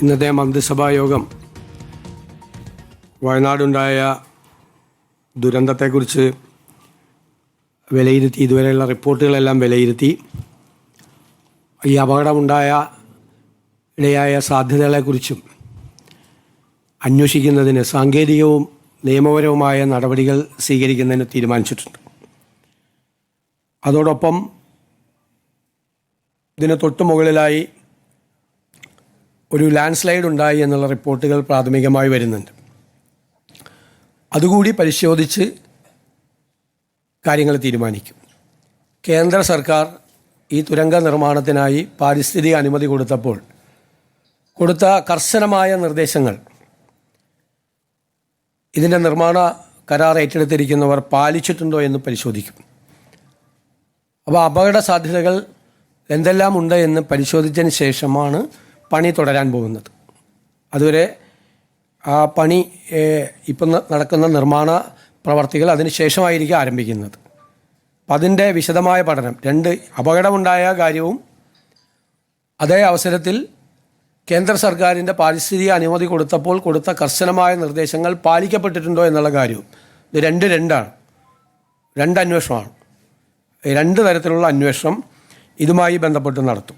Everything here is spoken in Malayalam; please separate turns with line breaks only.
ഇന്നത്തെ മന്ത്രിസഭാ യോഗം വയനാടുണ്ടായ ദുരന്തത്തെക്കുറിച്ച് വിലയിരുത്തി. ഇതുവരെയുള്ള റിപ്പോർട്ടുകളെല്ലാം വിലയിരുത്തി. ഈ അപകടമുണ്ടായ ഇടയായ സാധ്യതകളെക്കുറിച്ചും അന്വേഷിക്കുന്നതിന് സാങ്കേതികവും നിയമപരവുമായ നടപടികൾ സ്വീകരിക്കുന്നതിന് തീരുമാനിച്ചിട്ടുണ്ട്. അതോടൊപ്പം ഇതിന് തൊട്ടു മുകളിലായി ഒരു ലാൻഡ് സ്ലൈഡ് ഉണ്ടായി എന്നുള്ള റിപ്പോർട്ടുകൾ പ്രാഥമികമായി വരുന്നുണ്ട്. അതുകൂടി പരിശോധിച്ച് കാര്യങ്ങൾ തീരുമാനിക്കും. കേന്ദ്ര സർക്കാർ ഈ തുരങ്ക നിർമ്മാണത്തിനായി പാരിസ്ഥിതിക അനുമതി കൊടുത്ത കർശനമായ നിർദ്ദേശങ്ങൾ ഇതിൻ്റെ നിർമ്മാണ കരാർ ഏറ്റെടുത്തിരിക്കുന്നവർ പാലിച്ചിട്ടുണ്ടോ എന്ന് പരിശോധിക്കും. അപ്പോൾ അപകട സാധ്യതകൾ എന്തെല്ലാം ഉണ്ട് എന്ന് പരിശോധിച്ചതിന് ശേഷമാണ് പണി തുടരാൻ പോകുന്നത്. അതുവരെ ആ പണി ഇപ്പം നടക്കുന്ന നിർമ്മാണ പ്രവർത്തികൾ അതിന് ശേഷമായിരിക്കും ആരംഭിക്കുന്നത്. അപ്പം അതിൻ്റെ വിശദമായ പഠനം, അപകടമുണ്ടായ കാര്യവും അതേ അവസരത്തിൽ കേന്ദ്ര സർക്കാരിൻ്റെ പാരിസ്ഥിതിക അനുമതി കൊടുത്ത കർശനമായ നിർദ്ദേശങ്ങൾ പാലിക്കപ്പെട്ടിട്ടുണ്ടോ എന്നുള്ള കാര്യവും, ഇത് രണ്ടാണ്. അന്വേഷണമാണ്. രണ്ട് തരത്തിലുള്ള അന്വേഷണം ഇതുമായി ബന്ധപ്പെട്ട് നടത്തും.